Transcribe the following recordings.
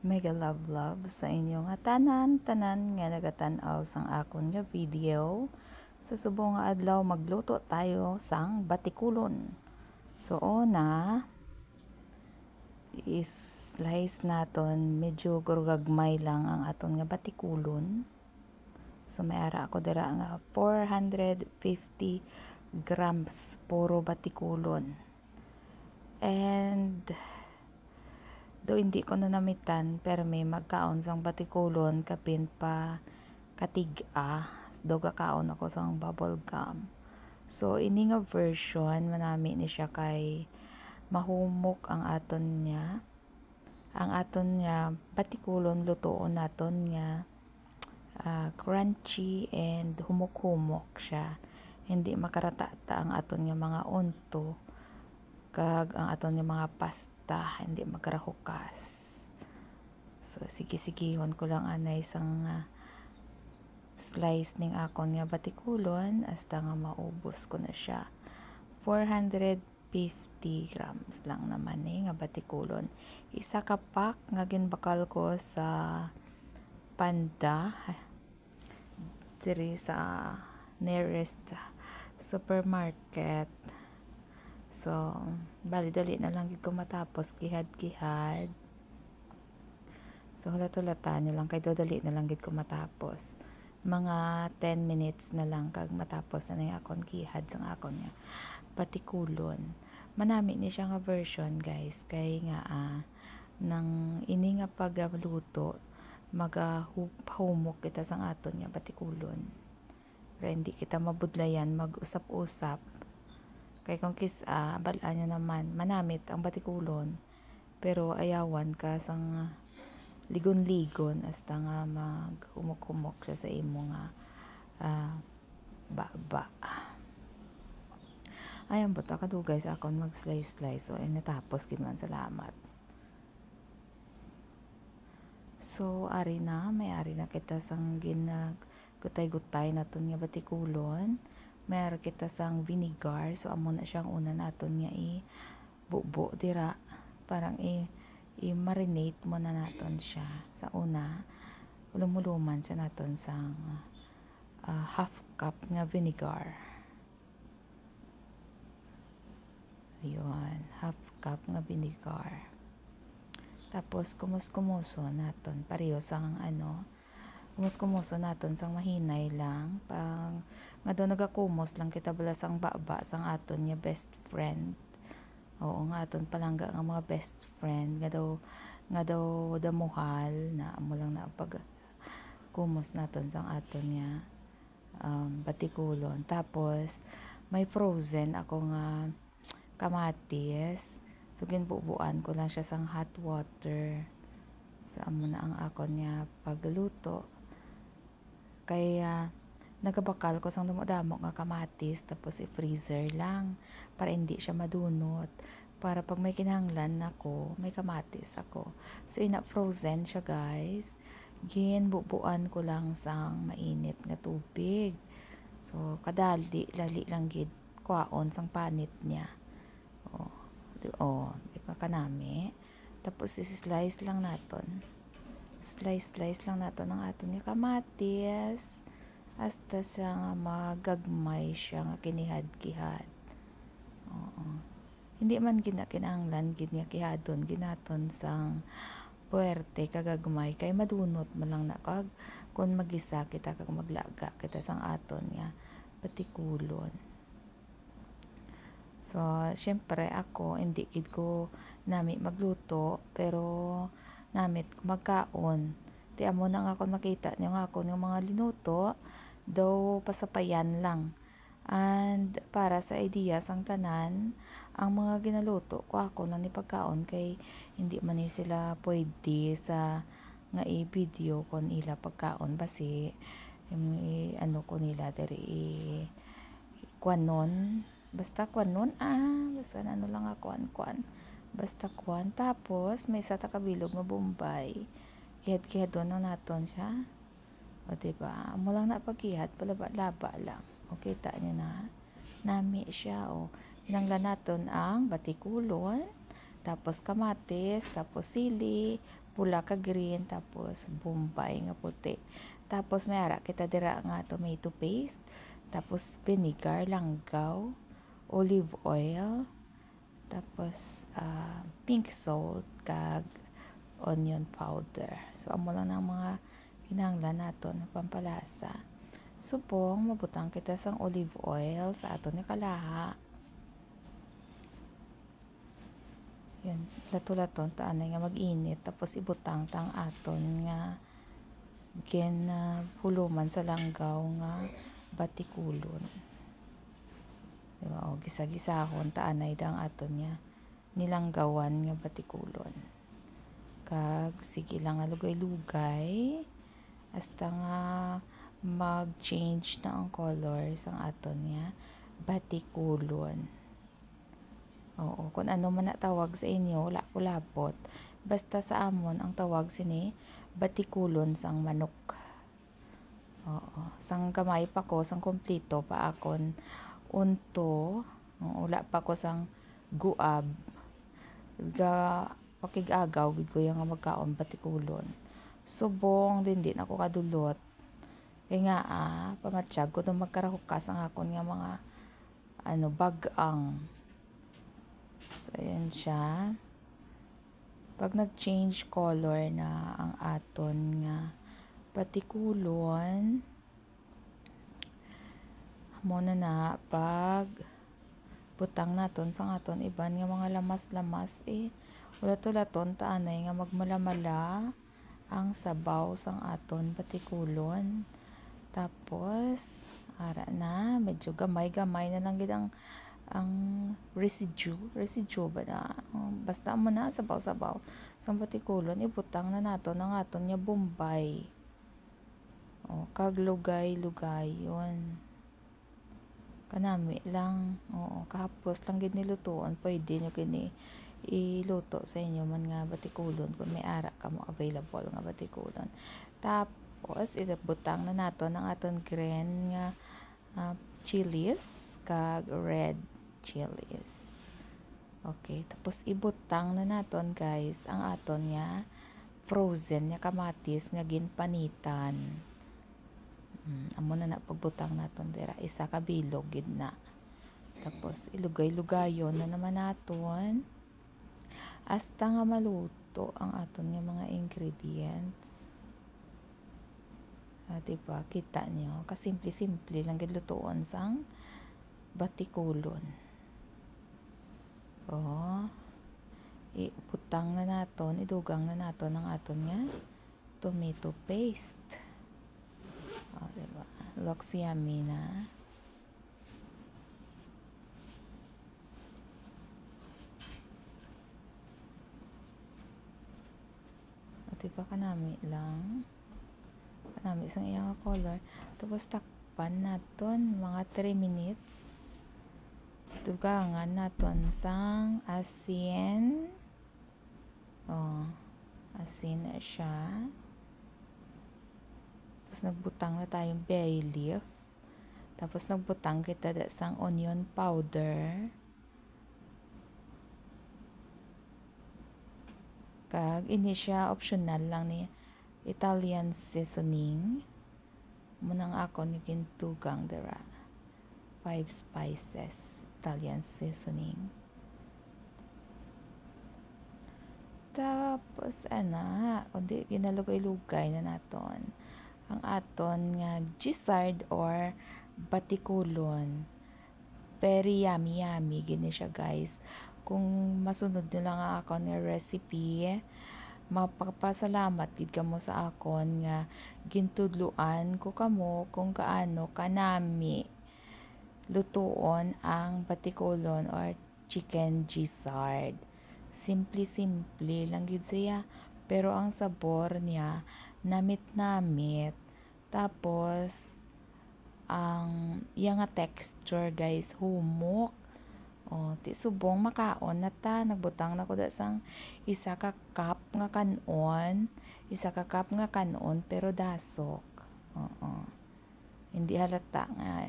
Mega love sa inyong tanan nga nagatanaw sang akon nga video. Sa subong nga adlaw magluto tayo sang batikulon. So una, i-slice naton medyo gagmay lang ang aton nga batikulon. So may ara ako dira nga 450 grams puro batikulon. And do hindi ko na namitan pero may magkaon sang batikulon kapin pa katiga do kaon ako sang bubble gum. So ini nga version manami ni siya kay mahumok ang aton niya batikulon lutoon naton nga crunchy and humok-humok siya, hindi makaratata ang aton nga mga unto kag ang aton nga mga pasta hindi magkarahukas. So sige-sigihon ko lang anay sang slice ning akon nga batikulon hasta nga maubos ko na siya. 450 grams lang naman nga batikulon. Isa ka pack nga ginbakal ko sa Panda diri sa nearest supermarket. So, bali-dali na lang gid ko matapos kihad-kihad. So, hulat-hulatan nyo lang kay dali na lang gid ko matapos. Mga 10 minutes na lang kag matapos na nga akon kihad sang akon nga batikulon. Manami ni siya nga version guys kay nga nang ini nga pagluto magahumok kita sang aton nga batikulon. Pero hindi kita mabudlayan mag-usap-usap. Kay kung balaan nyo naman, manamit ang batikulon, pero ayawan ka sang ligon-ligon hasta nga mag-humok-humok siya sa imo nga baba. Ayan buta kadugay sa akon mag-slice-slice. So, natapos kinman salamat. So, may ari na kita sang gutay-gutay naton nga batikulon. Mayroon kita sang vinegar. So, amo na siyang una naton nga bubo dira. Parang i-marinate mo na naton siya. Sa una, lumuluman siya naton sang half cup nga vinegar. Ayun, half cup nga vinegar. Tapos, kumus-kumuso naton. Pareho sang kumus-kumuso naton sang mahinay lang. Pang nga daw nagakumos lang kita bala sang baba sang aton nga best friend. Oo nga aton palangga nga mga best friend nga daw damuhal na amo lang na pag kumos naton sang aton nga batikulon. Tapos may frozen ako nga kamatis. So ginbubuan ko lang siya sang hot water. So amo na ang akon nga pagluto. Kaya nagabakal ko sang damo-damo nga kamatis tapos i-freezer lang para hindi siya madunot. Para pag may kinahanglan ako, may kamatis ako. So ina-frozen siya guys. Ginbubuan ko lang sang mainit nga tubig. So kadali, lali lang gid kwaon sang panit niya. Kanami. Tapos i-slice lang naton. Slice lang naton ang aton nga kamatis. Hasta siya nga magagmay siya nga kinihad-kihad. Hindi man kinahanglan gid nga kihadon ginaton sang puwerte kagagmay kay madunot man lang na kag kun magisa kita kag maglaga kita sang aton nga batikulon. So, syempre ako hindi gid ko nami magluto pero namit ko magkaon. Ti amo na nga akon makita niyo nga akon yung mga linuto daw pasapayan lang. And para sa idea sang tanan, ang mga ginaluto ko ako na ni pagkaon kay hindi man ni sila pwede sa nga i-video kon ila pagkaon basi ko nila diri kwanon basta kwanon basta lang ako basta kwan tapos may sa takabilog nga Bombay kihad doon na naton siya o diba mo lang na pagkihad palaba lang o kita nyo na nami siya hinanglan naton ang batikulon tapos kamatis tapos sili pula ka green, tapos bombay nga puti. Tapos may ara kita dira nga tomato paste, tapos vinegar, langgaw, olive oil, tapos pink salt, kag onion powder. So amo lang ng mga kinahanglan nato na pampalasa. Subong mabutang kita sang olive oil sa aton ni kalaha. Yun, lato-laton taanay nga mag-init, tapos ibutang tang aton nga huluman sa langgaw nga batikulon. Diba? O gisa-gisahon taanay dang aton niya nilanggawan nga batikulon. Kag sige lang nga lugay-lugay hasta nga mag-change na ang color sang aton niya batikulon. Oo, kung ano man na tawag sa inyo, wala ko labot. Basta sa amon, ang tawag sini, batikulon sang manok. Oo, sang gamay pa ko, sang komplito pa akon unto, wala pa ko sang guab. Pakig-agaw, gid ko yung magkaon batikulon. Subong, din ako kadulot. Kaya nga, pamatsyag ko nung magkarahukas ang akon nga mga bagang. So, ayan siya. Pag nag-change color na ang aton nga batikulon, amo na pag butang naton sang aton iban nga mga lamas-lamas ulat-ulaton taanay nga magmalamala ang sabaw sang aton batikulon. Tapos ara na medyo gamay-gamay na lang gid ang residue ba na, basta mo na sabaw-sabaw sang batikulon, ibutang na nato ng aton nga bombay. Kag lugay-lugay yun. Kanami lang, kahapos lang gid nilutuon, pwede nyo kini iluto sa inyo man nga batikulon kung may ara ka mo available nga batikulon. Tapos ibutang na nato ng aton green nga chilies kag red chilies. Okay, tapos ibutang na naton guys ang aton nga frozen nga kamatis nga ginpanitan. Amo na pagbutang naton dira, isa ka bilog gid na. Tapos ilugay-lugayon na naman naton hasta nga maluto ang aton nga mga ingredients. Diba, kita nyo, kasimple-simple lang gid lutuon sang batikulon. Ibutang na naton, idugang na naton ang aton nga tomato paste. Diba? Looks yummy na. Diba, kanami lang. Kanami isang iyang color. Tapos takpan naton mga 3 minutes. Dugangan naton sang asin. Asin na siya. Tapos nagbutang na tayong bay leaf. Tapos nagbutang kita sang onion powder. Kag ini siya optional lang ni Italian seasoning. Munang ako ni gintugang dira. 5 spices Italian seasoning. Tapos kundi ginalugay-lugay na naton ang aton nga gizzard or batikulon. Very yummy gini siya guys. Kung masunod nyo lang ang akon nga recipe, mapapasalamat gid kamo sa akon nga gintudluan ko kamo kung kaano kanami lutuon ang batikulon or chicken gizzard. Simple lang gid siya, pero ang sabor niya namit-namit. Tapos ang iya nga texture guys, humok. Ti subong makaon na ta, nagbutang na ko da sang isa ka cup nga kanon, pero dasok. Hindi halata nga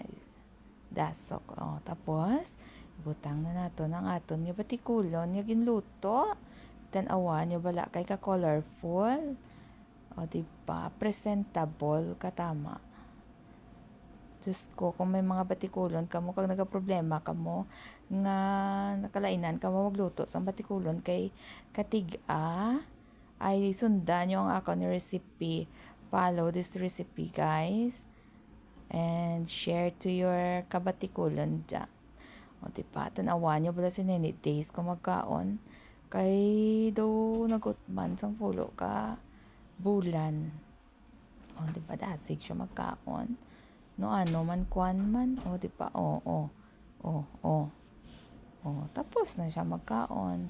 dasok. Tapos butang na nato ng aton nga batikulon nga ginluto. Tanawan nyo bala kay ka colorful. O diba? Presentable katama. Diyos ko, kung may mga batikulon kamo kag nagaproblema kamo nga nakalainan kamo magluto sa batikulon kay katiga ay sundan yung ako ni recipe. Follow this recipe, guys, and share to your kabatikulon dyan. O diba, tanawan nyo bala si Nene Days kung magkaon kay daw nagutman sang pulo ka bulan. O diba, dasig siya magkaon. No ano man kwan man. O diba, tapos na siya magkaon.